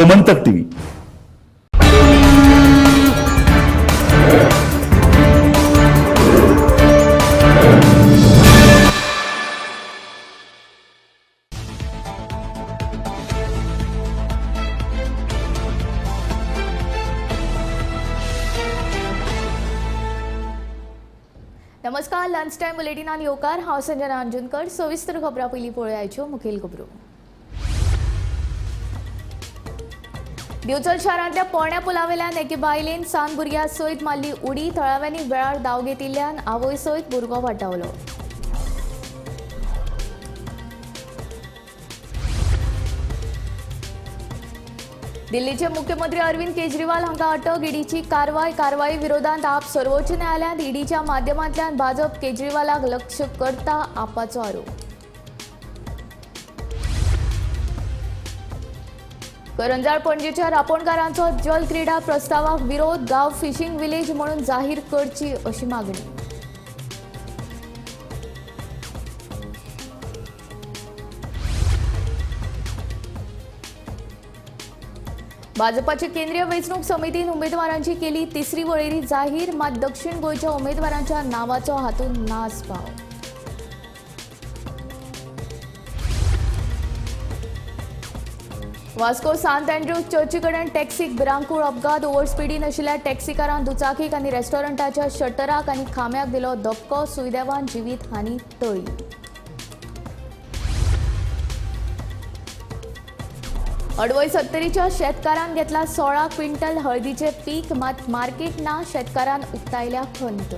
Gomantak TV. नमस्कार. Lunch time बुलेटिनान येवकार. हांव संजना अंजुनकर. सविस्तर खबरां पयलीं पळोवयाच्यो मुखेल खबरो. दिवचल शारांतल्या पोरण्या पुलावेल्यान एके बायलेन सान भुरग्या सयत मारली उडी. थळाव्यांनी वेळार धांव घेतिल्ल्यान आवय सयत भुरगो वाटावलो. दिल्लीचे मुख्यमंत्री अरविंद केजरीवाल हांकां अटक. ईडीची कारवाई विरोधांत आप सर्वोच्च न्यायालयांत ईडीच्या माध्यमांतल्यान भाजप केजरीवालाक लक्ष्य करता आपाचो आरोप. करंजाळ पणजेच्या रापणकारांचो जल क्रीडा प्रस्तावाक विरोध. गांव फिशिंग विलेज म्हणून जाहीर करची अशी मागणी. भाजपाचे केंद्रीय वेंचणूक समितीन उमेदवारांची केली तिसरी वळेरी जाहीर. मात दक्षिण गोंयच्या उमेदवारांच्या नावाचो हातून नास भाव. वास्को सांत अँड्रूज चर्ची कडेन टॅक्सीक भिरांकूळ अपघात. ओव्हर स्पिडीन आशिल्ल्या टॅक्सीकारान दुचाकीक आनी रेस्टॉरंटाच्या शटराक आनी खांब्याक दिलो धक्को. सुदैवान जिवीत हानी टळ्ळी. अडवय 70च्या शेतकारान घेतला 16 क्विंटल हळदीचे पीक. मात मार्केट ना. शेतकारान उक्तायल्या खंत.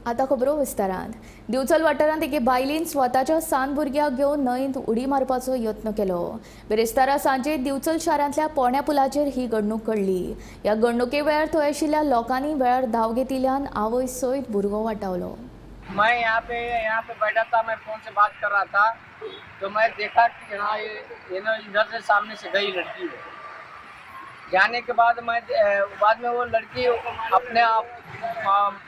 आता खबरो विस्तारांत. दिवचल वाठारांत एके बायलेन स्वताच्या सान भुरग्याक घेवन न्हंयेंत उडी मारपाचो यत्न केलो. बिरेस्तारा सांजे दिवचल शारांतल्या पोरण्या पुलाचेर ही घडणूक घडली. ह्या घडणुके वेळार थंय आशिल्ल्या लोकांनी वेळार धांव घेतिल्ल्यान आवय सयत भुरगो वाटावलो. मैं यहाँ पे बैठा था, मैं फोन से बात कर रहा था तो मैं देखा कि हाँ ये ना इधर से सामने से गई लड़की है। जाने के बाद में वो लड़की अपने आप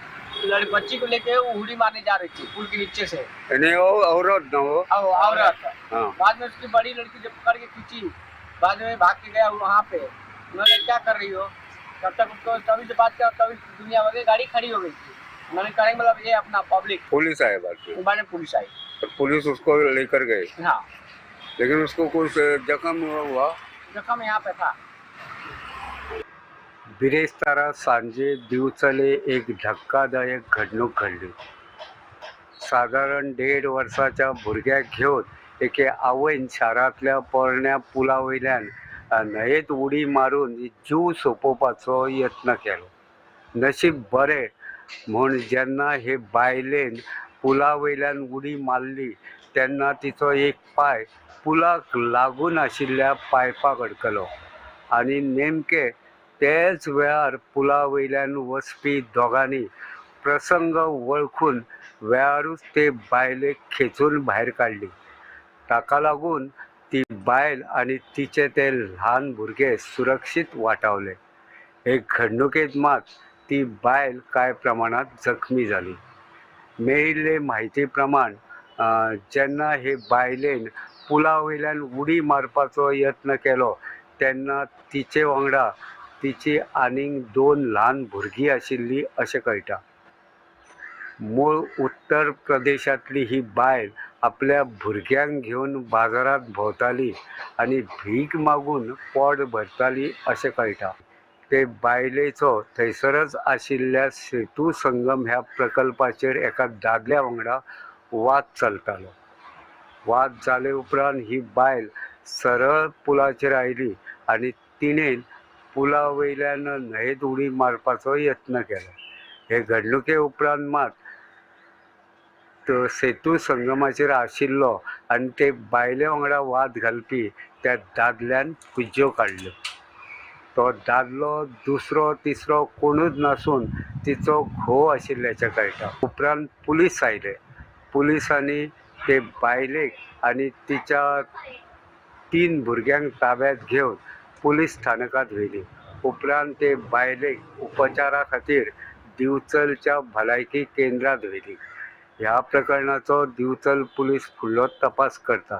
बच्ची को लेके उड़ी मारने जा रही थी पुल के नीचे से। वो औरत ना वो औरत। हाँ। बाद में उसकी बड़ी लड़की जब पकड़ के खींची, बाद में भाग के गया वहाँ पे। उन्होंने क्या कर रही हो, तब तक उसको तभी से बात किया, तभी दुनिया भर की गाड़ी खड़ी हो गई थी। मैंने कहा मतलब ये अपना पब्लिक पुलिस आए बाद में पुलिस आई तो पुलिस उसको लेकर गए, हाँ, लेकिन उसको कुछ जख्म हुआ। जख्म यहाँ पे था। बिरेस्तारा सांजे दिवचले एक धक्कादायक घडणूक घडली. साधारण 1.5 वर्षाच्या भुरग्याक घेवन एके आवयन शारांतल्या पोरण्या पुला वयल्यान न्हंयेत उडी मारून जीव सोंपोवपाचो यत्न केलो. नशीब बरें म्हूण जेन्ना हे बायलेन पुला वयल्यान उडी मारली तेन्ना तिचो एक पाय पुलाक लागून आशिल्ल्या पायपाक अडकलो आनी नेमके तेच वेळार पुला वयल्यान वचपी दोगांनी प्रसंग वळखून वेळारूच ते बायलेक खेचून भायर काडली. ताका लागून ती बायल आनी तिचे ते ल्हान भुरगे सुरक्षीत वाटावले. हे घडणुकेंत मात ती बायल कांय प्रमाणात जखमी जाली. मेळिल्ले म्हायती प्रमाण जेन्ना हे बायलेन पुला वयल्यान उडी मारपाचो यत्न केलो तेन्ना तिचे वांगडा तिची आनीक 2 ल्हान भुरगीं आशिल्लीं अशें कळटा. मूळ उत्तर प्रदेशांतली ही बायल आपल्या भुरग्यांक घेवन बाजारांत भोंवताली आनी भीक मागून पोट भरताली अशें कळटा. ते बायलेचो थंयसरच आशिल्ल्या सेतू संगम ह्या प्रकल्पाचेर एका दादल्या वांगडा वाद चलतालो. वाद जाले उपरांत ही बायल सरळ पुलाचेर आयली आनी तिणेन पुला वयल्यान न्हंयेत उडी मारपाचो यत्न केलो. हे घडणुके उपरांत मात सेतू संगमाचेर आशिल्लो आनी ते बायले वांगडा वाद घालपी त्या दादल्यान कुज्यो काडल्यो. तो दादलो दुसरो तिसरो कोणूच नासून तिचो घोव आशिल्ल्याचें कळटा. उपरांत पुलीस आयले. पुलिसांनी ते बायलेक आनी तिच्या 3 भुरग्यांक ताब्यांत घेवन पुलीस स्थानकांत व्हेली. उपरांत ते बायलेक उपचारा खातीर दिवचलच्या भलायकी केंद्रांत व्हेली. ह्या प्रकरणाचो दिवचल पुलीस फुडलो तपास करता.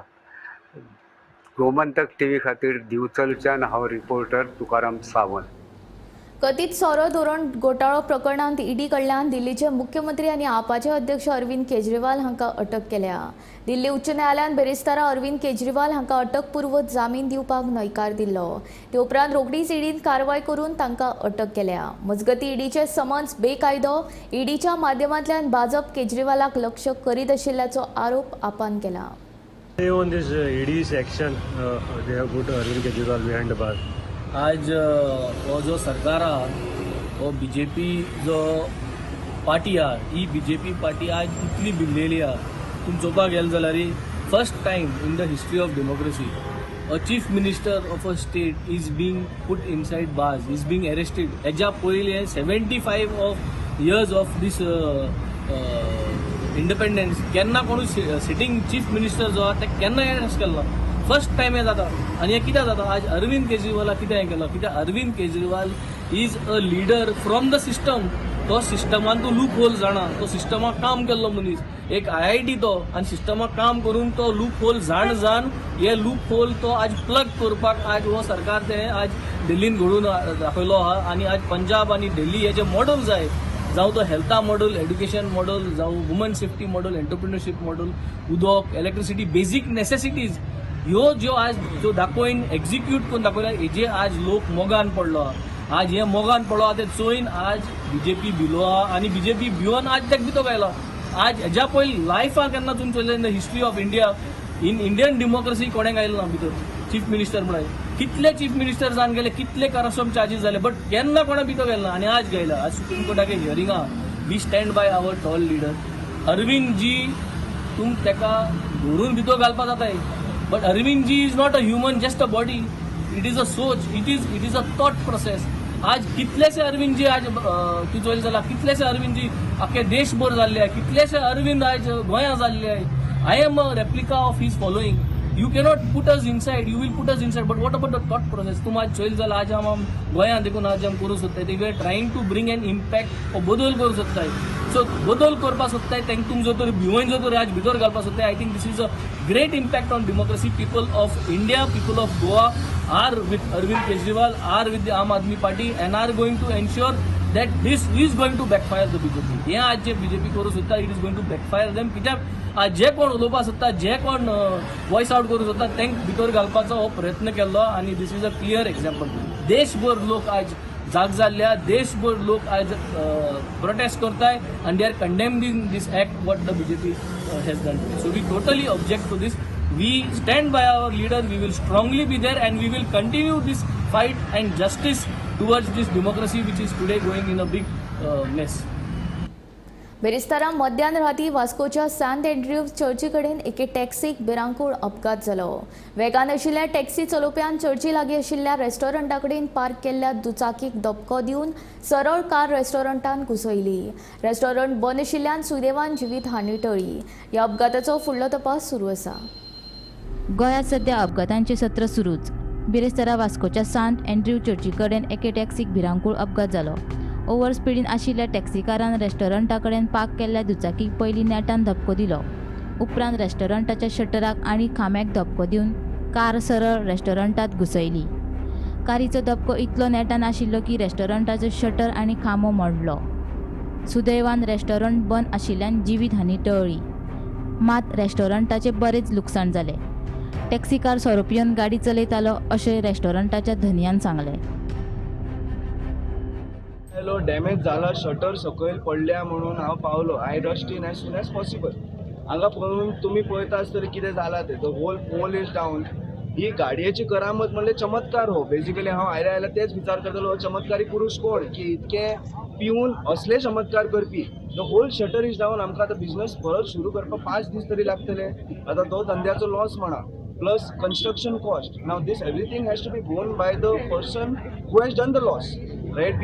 गोमंतक टीव्ही खातीर दिवचलच्यान हांव रिपोर्टर तुकाराम सावंत. कथीत सोरो धोरण घोटाळो प्रकरणांत ईडी कडल्यान दिल्लीचे मुख्यमंत्री आनी आपाचे अध्यक्ष अरविंद केजरीवाल हांकां अटक केल्या. दिल्ली उच्च न्यायालयान बेरेस्तारा अरविंद केजरीवाल हांकां अटकपूर्व जामीन दिवपाक न्हयकार दिल्लो. ते उपरांत रोखडीच ईडीन कारवाय करून तांकां अटक केल्या. मजगतीं ईडीचे समन्स बेकायदो ईडीच्या माध्यमांतल्यान भाजप केजरीवालाक लक्ष करीत आशिल्ल्याचो आरोप आपान केला. On this ED's action, they have put Arvind Kejriwal behind the bar. आज हो जो सरकार आहा हो BJP जो पार्टी आहा ही BJP पार्टी आज इतली भिल्लेली आहा. तुम्ही चोवपाक गेले जाल्यार first time in the history of democracy a chief minister of a state is being put inside bars, is being arrested. हेच्या पयलीं 75 of years of this independence केन्ना कोण सिटींग चीफ मिनिस्टर जो आहा ते केन्ना अरेस्ट केलो ना. फर्स्ट टायम हे जाता. आनी हे कित्याक जाता? आज अरविंद केजरीवालाक कितें हें केलां? कित्याक Arvind Kejriwal is a leader from the system. तो सिस्टमान तो लूप होल जाणा. तो सिस्टमाक काम केल्लो मनीस. एक IIT तो आनी सिस्टमाक काम करून तो लूप होल जाण हे लूप होल तो आज प्लग करपाक आज हो सरकार ते आज दिल्लीन घडून दाखयलो आहा. आनी आज पंजाब आनी दिल्ली हे जे मॉडल जाय, जावं तो हेल्था मॉडल, एड्युकेशन मॉडल, जावं वुमन सेफ्टी मॉडल, एंटरप्रिनरशीप मॉडल, उदक, इलेक्ट्रिसिटी, बेजीक नेसेसिटीज ह्यो ज्यो आज ज्यो दाखोवन एक्झिक्यूट करून दाखयल्या हेजे आज लोक मोगान पडलो आहा. आज हे मोगान पडलो आहा ते चोयन आज BJP भिलो आहा आनी BJP भिवन आज तेका भितो गायला. आज हेज्या पयलीं लायफाक केन्ना तुमी चोयलें in the history of India in Indian democracy कोणें गायलो ना भितर चीफ मिनिस्टर म्हण. कितले चीफ मिनिस्टर जावन गेले, कितले करप्शन चार्जीस जाले, बट केन्ना कोणा भितो गेलो ना. आनी आज गायला. आज सुप्रीम कोर्टाके हियरिंग आहा. We stand by our tall leader Arvind ji. तुम तेका धरून भितो घालपा जाताय, but Arvind ji is not a human, just a body. It is a सोच, it is a thought process. आज कितलेशे अरविंद जी आज तूं चोयलें जाल्यार कितलेशे अरविंद जी आख्खे देशभर जाल्ले आहाय. कितलेशे अरविंद आज गोंयां जाल्ले आहाय. I am a replica of his following. You cannot put us inside, you will put us inside, but what about the thought process? तुम आज चोयलें जाल्यार आज आम गोंयां देखून आज आम करूं सोदताय. We are trying to bring an impact हो बदल करूं सोदताय. सो बदल करपाक सोदताय तांकां तुम जो तर भिवून जो तर आज भितर घालपाक सोदताय. I think this is a great impact on democracy. People of India, people of Goa are with Arvind Kejriwal, are with the Aam Aadmi Party and are going to ensure that this is going to backfire the BJP. हे आज जे BJP करू सोदता it is going to backfire them. कित्याक आज जे कोण उलोवपाक सोदता, जे कोण वॉयस आउट करूं सोदता तांकां भितर घालपाचो हो प्रयत्न केल्लो आनी दिस इज अ क्लियर एक्झाम्पल. देशभर लोक आज जाग जाल्ल्या, देशभर लोक आज प्रोटेस्ट करताय and they are condemning this act what the BJP has done. So we totally object to this. We stand by our leader. We will strongly be there and we will continue this fight and justice towards this democracy which is today going in a big mess. बेरेस्तारा मध्यान राती वास्कोच्या Sant Andrew चर्ची कडेन एके टॅक्सीक भिरांकूळ अपघात जालो. वेगान आशिल्ल्या टॅक्सी चलोवप्यान चर्ची लागीं आशिल्ल्या रेस्टॉरंटा कडेन पार्क केल्ल्या दुचाकीक धपको दिवन सरळ कार रेस्टॉरंटान घुसयली. रेस्टॉरंट बंद आशिल्ल्यान सुदैवान जिवीत हानी टळ्ळी. ह्या अपघाताचो फुडलो तपास सुरू आसा. गोंयांत सध्या अपघातांचें सत्र सुरूच. बिरेस्तारा वास्कोच्या सँट एंड्र्यू चर्ची कडेन एके टॅक्सीक भिरांकूळ अपघात जालो. ओव्हर स्पिडीन आशिल्ल्या टॅक्सीकारान रेस्टॉरंटा कडेन पार्क केल्ल्या दुचाकीक पयलीं नेटान धपको दिलो. उपरांत रेस्टॉरंटाच्या शटराक आनी खांब्याक धपको दिवन कार सरळ रेस्टॉरंटांत घुसयली. कारीचो धपको इतलो नेटान आशिल्लो की रेस्टॉरंटाचो शटर आनी खांबो मोडलो. सुदैवान रेस्टॉरंट बंद आशिल्ल्यान जिवीत हानी टळ्ळी. मात रेस्टॉरंटाचें बरेंच लुकसाण जालें. टॅक्सीकार सोरो पिवन गाडी चलयतालो अशें रेस्टॉरंटाच्या धन्यान सांगलें. डॅमेज जाला, शटर सकयल पडल्या म्हणून हांव पावलो. I rushed in as soon as possible. हांगा पळोवन तुमी पळयता आसतले कितें जालां तें. The whole pole is down. ही गाडयेची करामत म्हणल्यार चमत्कार हो. बेजिकली हांव आयल्या तेच विचार करतालो, हो चमत्कारी पुरुश कोण की इतके पिवन असले चमत्कार करपी. The whole shutter is down. आमकां आतां बिझनस परत सुरू करपाक 5 दीस तरी लागतले. आतां तो धंद्याचो लॉस म्हणा, plus construction cost. Now this everything has to be borne by the person who has done the loss, right?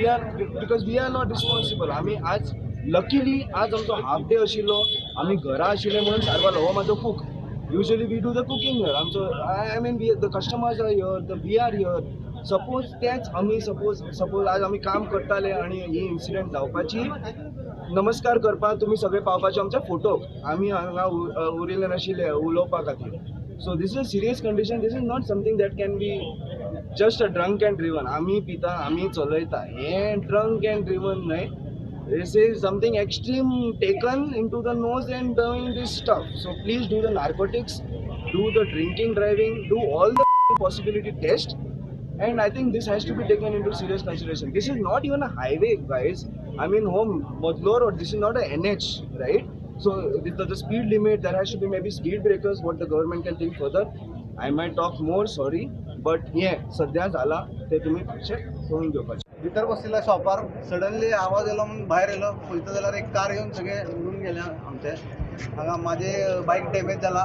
Because we are not responsible. आम्ही आज luckily आज आमचो हाफ डे आशिल्लो, आम्ही घरा आशिल्ले म्हणून सारवालो. हो म्हाजो cook. Usually we do the cooking here. आमचो I mean the customers are here, we are here. Suppose तेच आम्ही सपोज आज आम्ही काम करताले आणि ही इन्सिडेंट जावपाची नमस्कार करपाक तुमी सगळे पावपाचे आमचे फोटो आमी हांगा उरिल्ले नाशिल्ले उलोवपा खातीर. So this is a serious condition. This is not something that can be just a drunk and driven. आमी पिता आमी चलयता हें ड्रंक अँड ड्रिवन न्हय. This is something extreme taken into the nose and doing this stuff. So please do the narcotics, do the drinking, driving, do all the possibility test. And I think this has to be taken into serious consideration. This is not even a highway, guys. I mean, Bodlo Road, this is not a NH, right? So the speed limit, there has to be maybe speed breakers, what the government can think further. I might talk more, sorry. But yeah, सध्या झाला ते तुम्ही करून घेवपाचे. भितर बसलेल्या शॉपार suddenly आवाज येलो म्हणून भायर येलो पळयता जाल्यार एक कार येवन सगळे उडून गेले आमचे. हांगा माझे बाईक डॅमेज जाला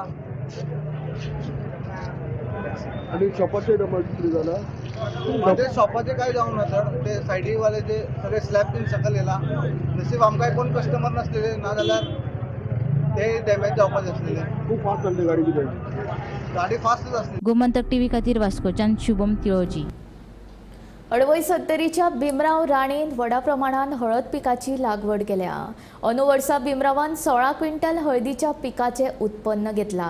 आणि शॉपाचे डबल किती झाला. माझे शॉपाचे काय जाऊन ना सर ते सायडीवाले ते सगळे स्लॅब बीन सकल येला. नशीब आमकां कोण कस्टमर नासलेले ना जाल्यार ते डॅमेज जावपाचे आसलेले. खूप फास्ट चलते गाडी किती. गाडी फास्टच आसली. गोमंतक टीव्ही खातीर वास्कोच्यान शुभम तिळोजी. अडवय सत्तरीच्या भीमराव राणेन व्हडा प्रमाणात हळद पिकाची लागवड केल्या. अंदू वर्सा भीमरावान 16 क्विंटल हळदीच्या पिकाचे उत्पन्न घेतला.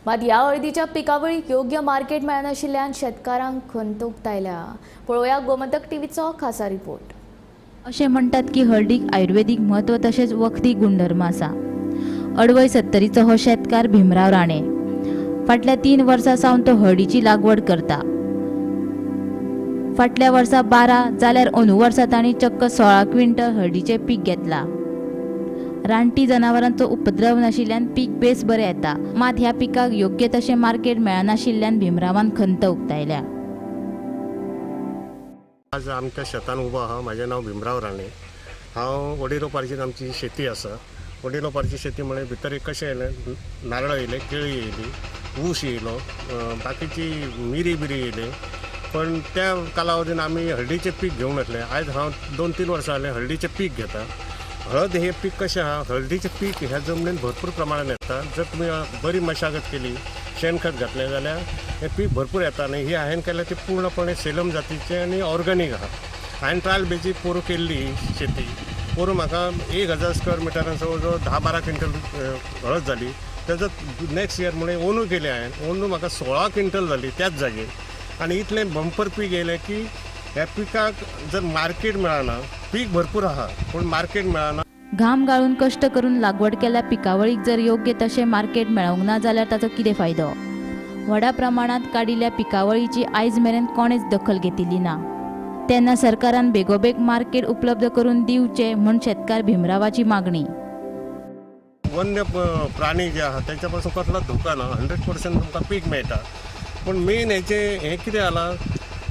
मात ह्या हळदीच्या पिकावळीक योग्य मार्केट मेळनाशिल्ल्यान शेतकारांक खंत उक्तायल्या. पळोवया गोमंतक टीव्हीचो खासा रिपोर्ट. अशें म्हणटात की हळदीक आयुर्वेदीक म्हत्व तशेंच वखदी गुणधर्म आसा. अडवय सत्तरीचो हो शेतकार भीमराव राणे फाटल्या 3 वर्सां सावन तो हळदीची लागवड करता. फाटल्या वर्सा 12 जाल्यार अंदू वर्सा तांणी चक्क 16 क्विंटल हळदीचें पीक घेतला. रानटी जनावरांचो उपद्रव नाशिल्ल्यान पीक बेस बरें येता. मात ह्या पिकाक योग्य तशें मार्केट मेळनाशिल्ल्यान भीमरावान खंत उक्तायल्या. आज आमच्या शेतान उबो आहा. म्हाजें नांव भीमराव राणे. हांव वडिलोपार्जीत आमची शेती आसा. वडिलोपार्जी शेती म्हळ्यार भितर एक कशें येयलें नारळ येयले, केळी येयली, ऊस येयलो, बाकीची मिरी बिरी येयले. पण त्या कालावधीन आमी हळदीचें पीक घेवंक नासलें. आयज हांव 2-3 वर्सां जालें हळदीचें पीक घेता. हळद हे पीक कशें आहा, हळदीचें पीक ह्या जमनीन भरपूर प्रमाणात येता. जर तुमी बरी मशागत केली, शेणखत घातलें जाल्यार हें पीक भरपूर येता. आनी ही हांवें केल्या ती पूर्णपणे सेलम जातीचें आनी ऑर्गॅनीक आहा. हांवें ट्रायल बेजीक पोरू केल्ली शेती. पोरू म्हाका 1000 स्क्वेअर मिटरान जवळ जवळ 10-12 क्विंटल हळद जाली. तेजो नेक्स्ट इयर म्हणून ओनू केलें हांवें. ओनू म्हाका 16 क्विंटल जाली त्याच जागेर. आणि इतलें बंपर पीक येयलें की ह्या पिकाक जर मार्केट मेळना, पीक भरपूर आहा पूण मार्केट मेळना. घाम गाळून कश्ट करून लागवड केल्या पिकावळीक जर योग्य तशें मार्केट मेळोंक ना जाल्यार ताचो कितें फायदो. व्हडा प्रमाणात काडिल्ल्या पिकावळीची आयज मेरेन कोणेच दखल घेतिल्ली ना. तेन्ना सरकारान बेगोबेग मार्केट उपलब्ध करून दिवचें म्हूण शेतकार भीमरावाची मागणी. वन्य प्राणी जे आहा तेंच्या पासून कसलो धोका ना. 100% तुमकां पीक मेळटा. पण मेन हें कितें जालां,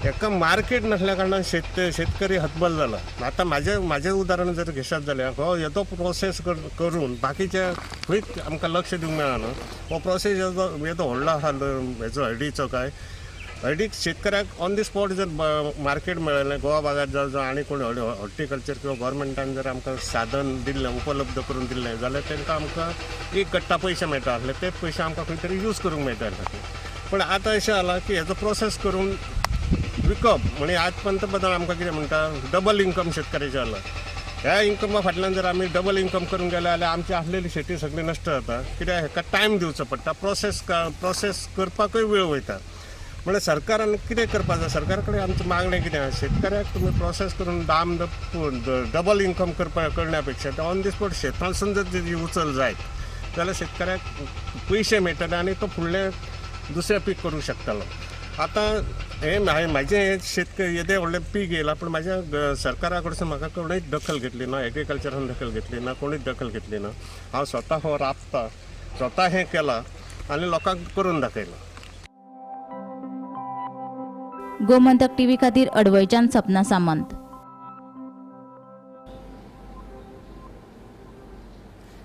हेका मार्केट नासल्या कारणान शेतकरी हतबल जाला. आतां म्हाजें उदाहरण जर घेशात जाल्यार हो येदो प्रोसेस करून बाकीच्या खंयच आमकां लक्ष दिवंक मेळना. हो प्रोसेस येदो व्हडलो आहा हेजो हळदीचो काय. हळदीक शेतकऱ्याक ऑन दी स्पॉट जर मार्केट मेळ्ळें गोवा भागात जर आनी कोण हॉर्टिकल्चर किंवा गव्हर्मेंटान जर आमकां साधन दिल्लें, उपलब्ध करून दिल्लें जाल्यार तांकां आमकां एक गट्टा पयशे मेळटा आसले. ते पयशे आमकां खंय तरी यूज करूंक मेळटा खातीर. पण आतां अशें जालां की हेजो प्रोसेस करून विकप म्हणजे आज पंतप्रधान आमकां कितें म्हणटा, डबल इन्कम शेतकऱ्याचें जाला. ह्या इन्कमा फाटल्यान जर आमी डबल इन्कम करून गेले जाल्यार आमची आसलेली शेती सगळी नश्ट जाता. कित्याक हेका टायम दिवचो पडटा. प्रोसेस करपाकूय वेळ वयता. म्हणजे सरकारान कितें करपाक जाय, सरकारा कडेन आमचें मागणें कितें आसा, शेतकऱ्याक तुमी प्रोसेस करून डबल इन्कम करण्या पेक्षा ऑन दी स्पॉट शेतांसून जर उचल जायत जाल्यार शेतकऱ्याक पयशे मेळटले आनी तो फुडलें दुसरें पीक करूंक शकतालो. आतां म्हाजें शेतकरी येदें व्हडलें पीक येयलां पूण म्हाज्या सरकारा कडसून म्हाका कोणूच दखल घेतली ना. एग्रीकल्चरान दखल घेतली ना, कोणूच दखल घेतली ना. हांव स्वता हो राबता, स्वता हें केलां आनी लोकांक करून दाखयलां. गोमंतक टीव्ही खातीर अडवयच्यान सपना सामंत.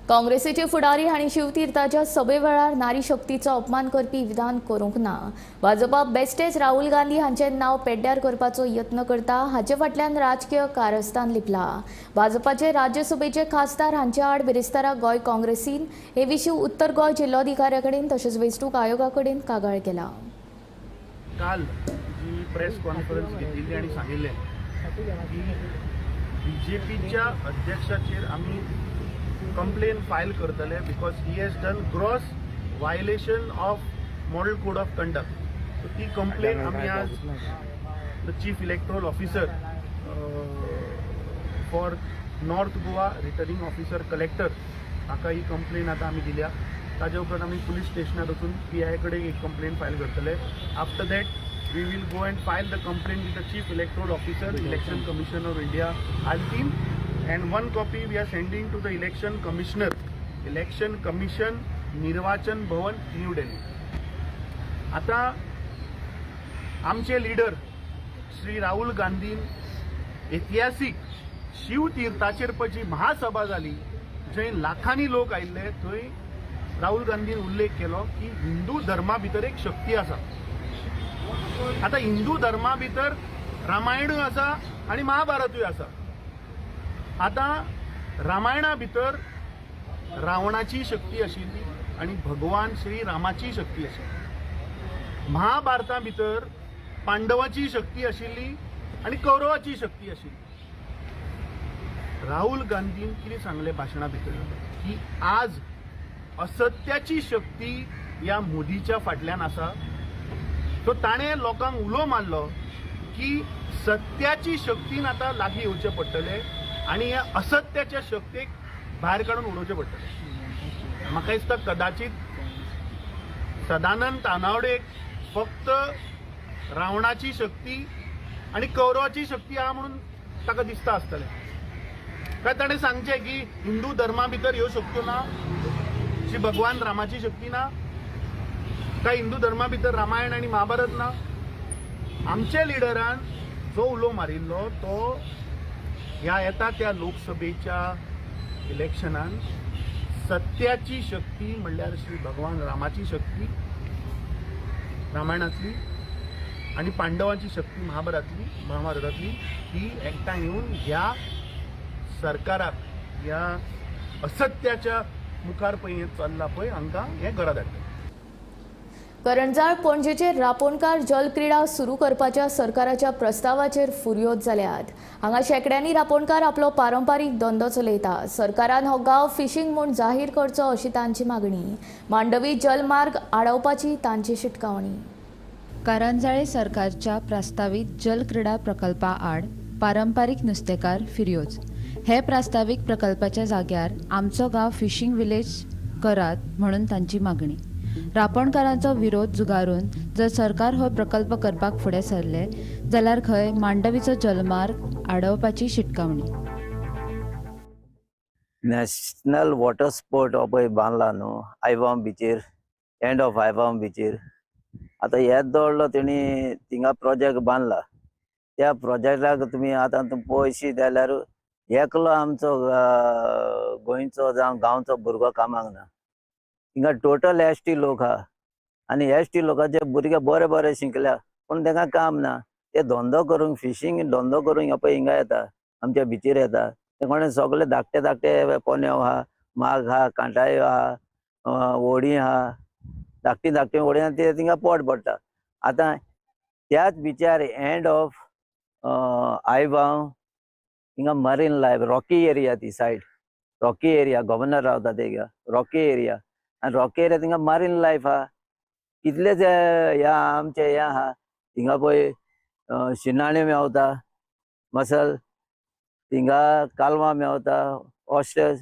काँग्रेसीचे फुडारी हांणी शिवतीर्थाच्या सभे वेळार नारी शक्तीचो अपमान करपी विधान करूंक ना. भाजपा बेस्टेच राहुल गांधी हांचें नांव पेड्ड्यार करपाचो यत्न करता. हाचे फाटल्यान राजकीय कारस्थान लिपला. भाजपाचे राज्यसभेचे खासदार हांचे आड बिरेस्तारा गोंय काँग्रेसीन हे विशीं उत्तर गोंय जिल्लोधिकाऱ्या कडेन तशेंच वेंचणूक आयोगा कडेन कागाळ केला. काल जी प्रेस कॉन्फरन्स घेतिल्ली आनी सांगिल्लें की BJPच्या अध्यक्षाचेर आमी कंप्लेन फायल करतले because he has done gross violation of model code of conduct. ती कंप्लेन आम्ही आज the chief electoral officer for north Goa returning officer collector हाका ही कंप्लेन आता आम्ही दिल्या. ताज्या उपरांत आम्ही पुलीस स्टेशनार वचून PI कडेन एक कंप्लेन फायल करतले. After that we will go and file the complaint with the Chief Electoral Officer, Election Commissioner of India, ALTIN, and one copy we are sending to the Election Commissioner, Election Commission, Nirvachan Bhavan, New Delhi. आता आमचे leader Shri Rahul Gandhian ऐतिहासीक शिवतीर्थाचेर पयची महासभा जाली जंय लाखांनी लोक आयिल्ले. थंय Rahul Gandhian उल्लेख केलो की हिंदू धर्मा भितर एक शक्ती आसा. आता हिंदू धर्मा भितर रामायणूय आसा आणि महाभारतूय आसा. आता रामायणा भितर रावणाची शक्ती आशिल्ली आणि भगवान श्री रामाची शक्ती आशिल्ली. महाभारता भितर पांडवाची शक्ती आशिल्ली आणि कौरवाची शक्ती आशिल्ली. राहुल गांधीन कितें सांगले भाशणा भितर की आज असत्याची शक्ती ह्या मोदीच्या फाटल्यान आसा. तो ताणें लोकांक उलो मारलो की सत्याची शक्तीन आता लागीं येवचे पडटले आनी ह्या असत्याच्या शक्तीक भायर काडून उडोवचे पडटले. म्हाका दिसता कदाचित सदानंद तानावडेक फक्त रावणाची शक्ती आनी कौरवाची शक्ती आहा म्हणून ताका दिसता आसतलें. काय ताणें सांगचें की हिंदू धर्मा भितर ह्यो शक्त्यो ना, श्री भगवान रामाची शक्ती ना, काय हिंदू धर्मा भितर रामायण आणि महाभारत ना. आमच्या लिडरान जो उलो मारिल्लो तो ह्या येता त्या लोकसभेच्या इलेक्शनान सत्याची शक्ती म्हणल्यार श्री भगवान रामाची शक्ती रामायणातली आणि पांडवांची शक्ती महाभारतातली ही एकठांय येऊन ह्या सरकाराक ह्या असत्याच्या मुखार पळय चल्ला पळय हांकां हें घरा धाडटा. करंजाळ पणजेचेर रापोणकार जलक्रीडा सुरू करपाच्या सरकाराच्या प्रस्तावाचेर फुर्योज जाल्यात. हांगा शेकड्यांनी रापोणकार आपलो पारंपारीक धंदो चलयता. सरकारान हो गांव फिशींग म्हूण जाहीर करचो अशी तांची मागणी. मांडवी जलमार्ग आडवपाची तांची शिटकावणी. कारंजाळे सरकारच्या प्रस्तावित जलक्रीडा प्रकल्पा आड पारंपारीक नुस्तेकार फिर्योज. हे प्रस्ताविक प्रकल्पाच्या जाग्यार आमचो गांव फिशींग विलेज करात म्हणून तांची मागणी. रापणकारांचो विरोध झुगारून जर सरकार हो प्रकल्प करपाक फुडें सरले जाल्यार खंय मांडवीचो जलमार्ग आडवपाची शिटकावणी. नॅशनल वॉटर स्पोर्ट हो पळय बांदला न्हू आयवाम बिचेर, एंड ऑफ आयवाम बिचेर. आतां हेच दवरलो तेणी थिंगा प्रोजेक्ट बांदला. त्या प्रोजेक्टाक तुमी आतां पळयशी जाल्यार एकलो आमचो गोंयचो जावं गांवचो भुरगो कामाक ना. हिंगा टोटल ST लोक आहा आनी ST लोकांचे भुरगे बरे बरे शिकल्या पूण तांकां काम ना. ते धंदो करूंक फिशींग धंदो करूंक पळय हिंगा येता, आमच्या बिचीर येता. ते कोणे सगळे धाकटे धाकटे पोन्यो आहा, माग आहा, कांटाळ्यो आहा, व्हडी आहा, धाकटी धाकटी व्हडी आहा, ते थिंगा पोट पडटा. आतां त्याच बिचार एंड ऑफ आयवाम हिंगा मरीन लायफ रॉकी एरिया, ती सायड रॉकी एरिया, गव्हर्नर रावता ते रॉकी एरिया. आनी रॉकी एरिया थिंगा मरीन लायफ आहा. कितलेच ह्या आमचे हे आहा थिंगा पळय शिणाण्यो मेवता, मसल थिंगा कालवां मेवता, ऑस्टर्स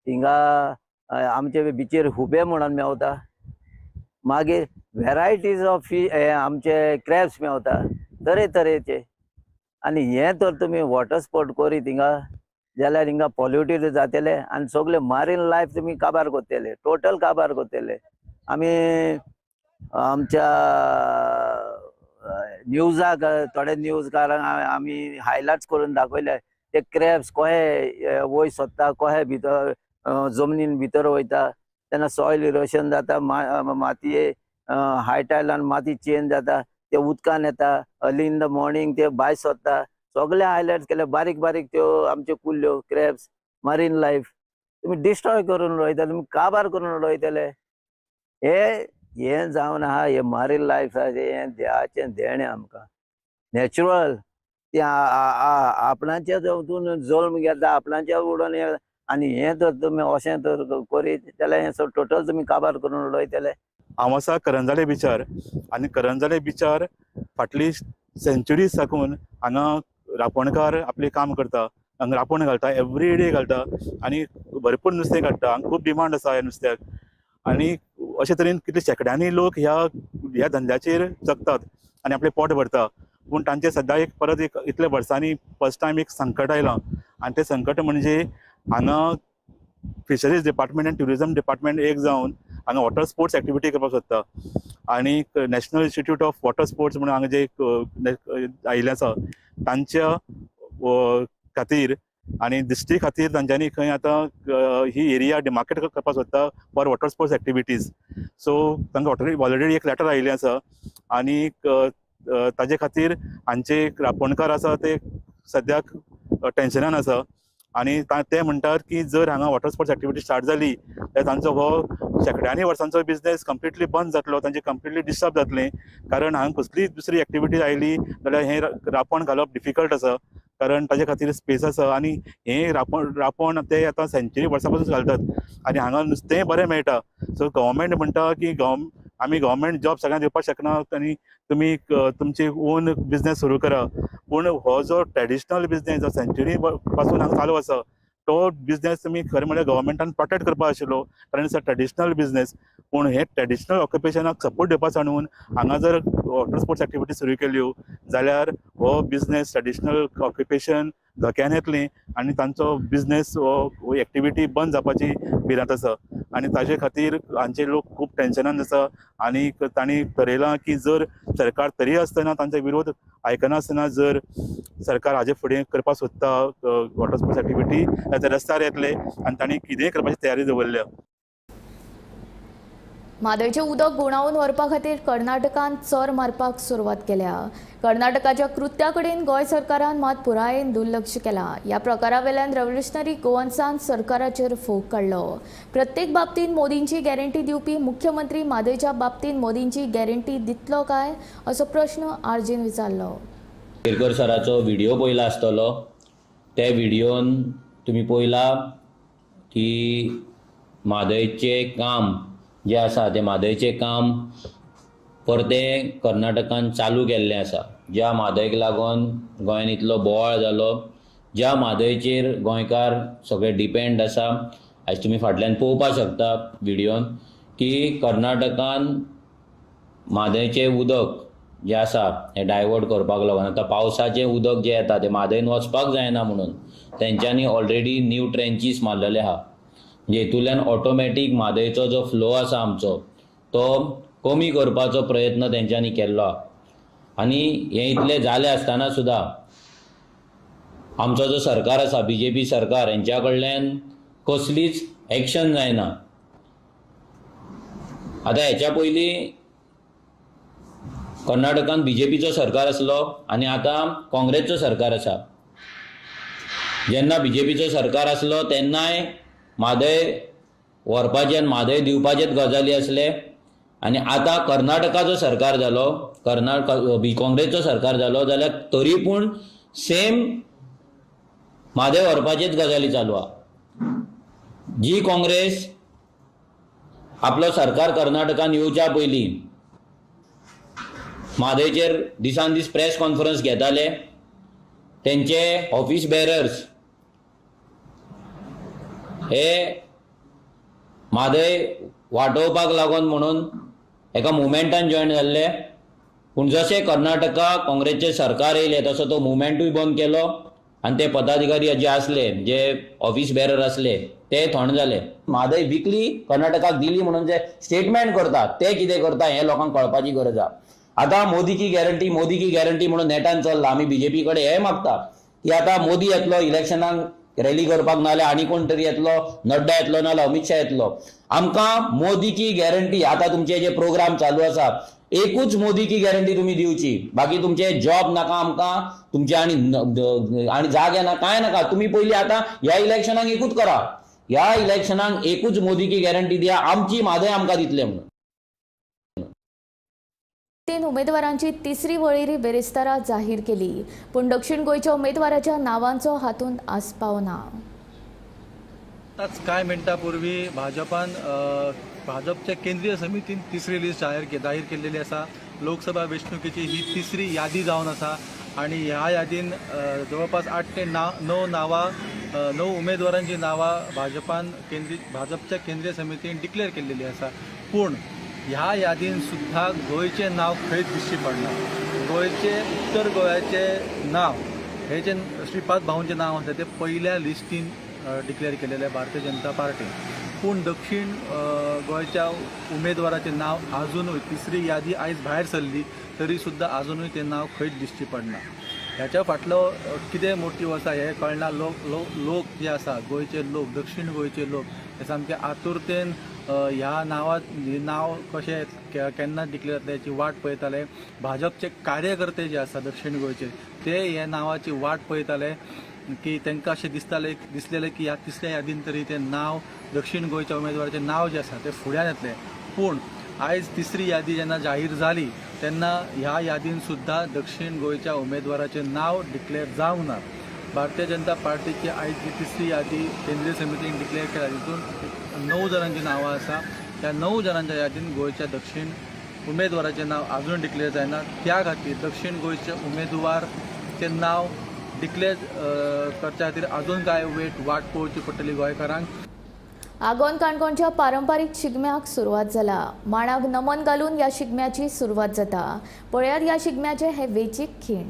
थिंगा आमचे बिचेर हुबे म्हणून मेवता. मागीर वेरायटीज ऑफ आमचे क्रॅब्स मेवता तरेतरेचे. आनी हे तर तुमी वॉटर स्पोर्ट करी थिंगा जाल्यार हिंगा पॉल्युटेड जातले आनी सगळे मारीन लायफ तुमी काबार करतले, टोटल काबार करतले. आमी आमच्या न्यूजाक थोडे न्यूजकारांक आमी हायलायट्स करून दाखयले ते क्रॅब्स कशे वयर सोदता, कशे भितर जमनीन भितर वयता तेन्ना सॉयल इरोशन जाता, मातये हाय टायलान माती चेंज जाता, ते उदकान येता. अर्ली इन द मॉर्निंग ते भायर सोदता. सगळे हायलायट केले बारीक बारीक त्यो आमच्यो कुल्ल्यो क्रॅब्स मरीन लायफ तुमी डिस्ट्रॉय करून रोयता, तुमी काबार करून रोयतले. हे जावन आहा हे मरीन लायफ हे देवाचें देणें आमकां नॅचरल. ते आपणाच्या जल्म घेता, आपणाच्या उडोवन आनी हें जर तुमी अशें जर करीत जाल्यार हें टोटल तुमी काबार करून उडयतले. हांव आसा करंजाले बिचार आनी करंजाले बिचार फाटली सेंच्युरी साकून हांगा रांपोणकार आपलें काम करता, हांगा रांपोण घालता, एवरी डे घालता आनी भरपूर नुस्तें काडटा. हांगा खूब डिमांड आसा ह्या नुस्त्याक आनी अशे तरेन कितले शेकड्यांनी लोक ह्या धंद्याचेर जगतात आनी आपलें पोट भरता. पूण तांचे सद्दां परत इतल्या वर्सांनी फर्स्ट टायम एक संकट आयलां आनी तें संकट म्हणजे हांगा फिशरीज डिपार्टमेंट आनी ट्युरिजम डिपार्टमेंट एक जावन हांगा वॉटर स्पोर्ट्स एक्टिविटी करपाक सोदता आनी national institute of water sports म्हणून हांगा जे आयिल्लें आसा तांच्या खातीर आनी दिश्टी खातीर तांच्यांनी खंय आतां ही एरिया डिमार्केट करपाक सोदता for water sports activities. So तांकां ऑलरेडी एक लेटर आयिल्लें आसा आनी ताजे खातीर हांचे रांपोणकार आसा ते सद्याक टेन्शनान आसा आनी ते म्हणटात की जर हांगा वॉटर स्पोर्ट्स एक्टिविटी स्टार्ट जाली जाल्यार तांचो हो शेकड्यांनी वर्सांचो बिझनेस कंप्लिटली बंद जातलो, तांचे कंप्लिटली डिस्टर्ब जातलें. कारण हांगा कसलीच दुसरी एक्टिविटी आयली जाल्यार हें रांपोण घालप डिफिकल्ट आसा, कारण ताजे खातीर स्पेस आसा आनी हें रांपोण ते आतां सेंच्युरी वर्सां पासून घालतात आनी हांगा नुस्तें बरें मेळटा. सो गव्हर्मेंट म्हणटा की आमी गव्हर्मेंट जॉब सगळ्यांक दिवपाक शकनात आनी तुमी तुमची ओन बिझनेस सुरू करा. पूण हो जो ट्रेडिशनल बिझनेस जो सेंच्युरी पासून हांगा चालू आसा तो बिझनेस तुमी खरें म्हळ्यार गव्हर्मेंटान प्रोटेक्ट करपाक आशिल्लो, कारण इट्स अ ट्रेडिशनल बिझनेस. पूण हे ट्रेडिशनल ऑक्युपेशनाक सपोर्ट दिवपाक लागून हांगा जर वॉटर स्पोर्ट्स एक्टिविटी सुरू केल्यो जाल्यार हो बिझनेस ट्रेडिशनल ऑक्युपेशन धोक्यान येतलें आनी तांचो बिझनेस हो एक्टिविटी बंद जावपाची भिरांत आसा आनी ताजे खातीर हांचे लोक खूब टेन्शनान आसा आनी तांणी थारायलां की जर सरकार तरी आसतना तांचो विरोध आयकनासतना जर सरकार हाजे फुडें करपाक सोदता वॉटर स्पोर्ट्स एक्टिविटी ते रस्त्यार येतले आनी तांणी कितेंय करपाची तयारी दवरल्या. म्हादयचें उदक गुणावून व्हरपा खातीर कर्नाटकान चोर मारपाक सुरवात केल्या. कर्नाटकाच्या कृत्या कडेन गोंय सरकारान मात पुरायेन दुर्लक्ष केलां. ह्या प्रकारा वेल्यान रेव्होल्युशनरी गोवन्सान सरकाराचेर फोग काडलो. प्रत्येक बाबतींत मोदींची गॅरंटी दिवपी मुख्यमंत्री म्हादयच्या बाबतींत मोदींची गॅरंटी दितलो काय असो प्रश्न आरजीन विचारलो. केरकर सराचो व्हिडिओ पयला आसतलो. त्या व्हिडिओन तुमी पयला की म्हादयचें काम जें आसा तें म्हादयचें काम परतें कर्नाटकान चालू केल्लें आसा. ज्या म्हादयक लागून गोंयान इतलो बोवाळ जालो, ज्या म्हादयचेर गोंयकार सगळे डिपेंड आसा. आयज तुमी फाटल्यान पळोवपाक शकता व्हिडिओन की कर्नाटकान म्हादयचें उदक जें आसा हें डायवर्ट करपाक लागून आतां पावसाचें उदक जें येता तें म्हादयन वचपाक जायना म्हणून तेंच्यांनी ऑलरेडी न्यू ट्रेंचीस मारलेले आहा. जेतूंतल्यान ऑटोमॅटीक म्हादयचो जो फ्लो आसा आमचो तो कमी करपाचो प्रयत्न तेंच्यांनी केल्लो आहा. आनी हें इतलें जालें आसतना सुद्दां आमचो जो सरकार आसा BJP सरकार हेंच्या कडल्यान कसलीच एक्शन जायना. आतां हेच्या पयलीं कर्नाटकान BJPचो सरकार आसलो आनी आतां काँग्रेसचो सरकार आसा. जेन्ना BJPचो सरकार आसलो तेन्नाय म्हादय व्हरपाचें आनी म्हादय दिवपाचेच गजाली आसले आनी आतां कर्नाटकाचो सरकार जालो, काँग्रेसचो सरकार जालो जाल्यार तरी पूण सेम म्हादय व्हरपाचेच गजाली चालू आहा. जी काँग्रेस आपलो सरकार कर्नाटकान येवच्या पयलीं म्हादयचेर दिसान दीस प्रेस कॉन्फरन्स घेताले, तेंचे ऑफिस बेरर्स हे म्हादय वाटोवपाक लागून म्हणून एका मुवमेंटान जॉयन जाल्ले. पूण जशें कर्नाटका काँग्रेसचें सरकार येयलें तसो तो मुवमेंटूय बंद केलो आनी ते पदाधिकारी जे आसले जे ऑफिस बेरर आसले ते थोंड जाले. म्हादय विकली कर्नाटकाक दिली म्हणून जे स्टेटमेंट करता ते कितें करता हें लोकांक कळपाची गरज आहा. आतां मोदी की गॅरंटी म्हणून नेटान चल्ला. आमी BJP कडेन हें मागता की आतां मोदी येतलो इलेक्शनाक रॅली करपाक, नाल्यार आनी कोण तरी येतलो, नड्डा येतलो नाल्यार अमित शाह येतलो. आमकां मोदी की गॅरंटी आतां तुमचे जे प्रोग्राम चालू आसा एकूच मोदी की गॅरंटी तुमी दिवची. बाकी तुमचे जॉब नाका आमकां, तुमचे आनी जागे ना कांय नाका. तुमी पयलीं आतां ह्या इलेक्शनाक एकूच करा, ह्या इलेक्शनाक एकूच मोदी की गॅरंटी दिया, आमची म्हादय आमकां दितले म्हणून. 3 उमेदवारांची तिसरी वळेरी बेरेस्तारा जाहीर केली, पूण दक्षिण गोंयच्या उमेदवाराच्या नावांचो हातूंत आस्पाव ना. आताच काही मिनटापूर्वी भाजपच्या केंद्रीय समितीन तिसरी लिस्ट जाहीर केलेली असा. लोकसभा वेंचणुकेची ही तिसरी यादी जावन आसा आणि ह्या यादीन जवळपास 8 ते 9 उमेदवारांची नावां भाजपच्या केंद्रीय समितीन डिक्लेअर केलेली आसा. पूण ह्या यादीन सुद्धा गोंयचें नांव खंयच दिश्टी पडना. गोंयचे उत्तर गोंयाचे नाव हे जे श्रीपाद भाऊंचें नांव आसा ते पयल्या लिस्टीन डिक्लेअर केलेले भारतीय जनता पार्टी. पूण दक्षिण गोंयच्या उमेदवाराचें नाव आजुनूय तिसरी यादी आयज भायर सरली तरी सुद्धा आजुनूय तें नाव खंयच दिश्टी पडना. ह्याच्या फाटलो कितें मोटीव आसा हे कळना. लोक जे आसा गोंयचे लोक, दक्षिण गोंयचे लोक हे सामके आतुरतेन ह्या नांव कशें केन्ना डिक्लेअर जातलें याची वाट पळयताले. भाजपचे कार्यकर्ते जे आसा दक्षिण गोंयचे ते ह्या नांवाची वाट पळयताले की तांकां अशें दिसलेलें की ह्या तिसऱ्या यादीन तरी तें नांव दक्षिण गोंयच्या उमेदवाराचें नांव जें आसा तें फुड्यान येतलें. पूण आयज तिसरी यादी जेन्ना जाहीर जाली तेन्ना ह्या यादीन सुद्धा दक्षिण गोंयच्या उमेदवाराचें नांव डिक्लेअर जावंक ना. भारतीय जनता पार्टीची आयज जी तिसरी यादी केंद्रीय समितीन डिक्लेअर केल्या तितून 9 जाणांची नांवां आसा. त्या 9 जाणांच्या यादीन गोंयच्या दक्षिण उमेदवाराचें नांव आजून डिक्लेअर जायना. त्या खातीर दक्षिण गोंयचे उमेदवाराचें नांव डिक्लेअर करच्या खातीर आजून काय वाट पळोवची पडटली गोंयकारांक. आगोंद काणकोणच्या पारंपारीक शिगम्याक सुरवात जाला. मांडाक नमन घालून ह्या शिगम्याची सुरवात जाता. पळयात ह्या शिगम्याचे हे वेंचीक खीण.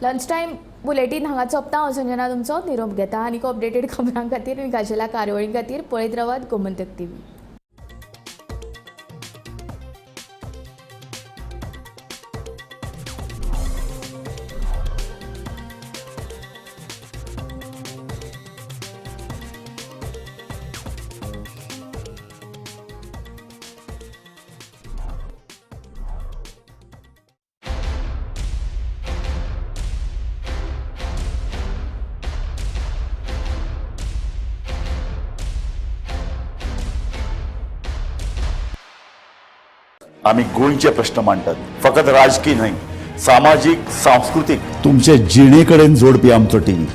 लंच टायम बुलेटीन हांगा सोंपता. हांव संजना तुमचो निरोप घेता. आनीक अपडेटेड खबरां खातीर विकासला कार्यावळी खातीर पळयत रावात गोमंतक TV. आम्ही गोंयचे प्रश्न मांडटात. फकत राजकीय न्हय, सामाजीक, सांस्कृतिक. तुमचे जिणेकडेन जोडपी आमचो टीव्ही,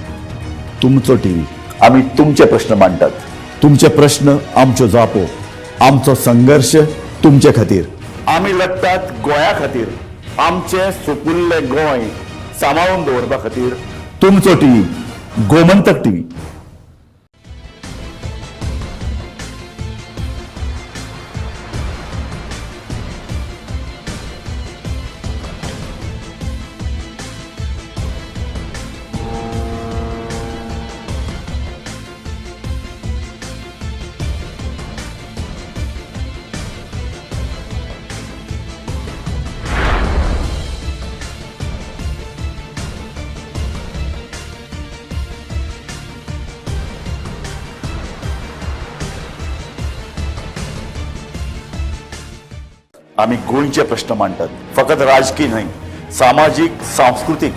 तुमचो टीव्ही. आम्ही तुमचे प्रश्न मांडटात. तुमचे प्रश्न आमच्यो जापो, आमचो संघर्ष तुमचे खातीर. आम्ही लढटात गोंया खातीर. आमचे सोपुल्ले गोंय सांबाळून दवरपा खातीर. तुमचो टीव्ही, गोमंतक टीव्ही. आम्ही गोंयचे प्रश्न मांडटात, फकत राजकीय न्हय, सामाजीक सांस्कृतिक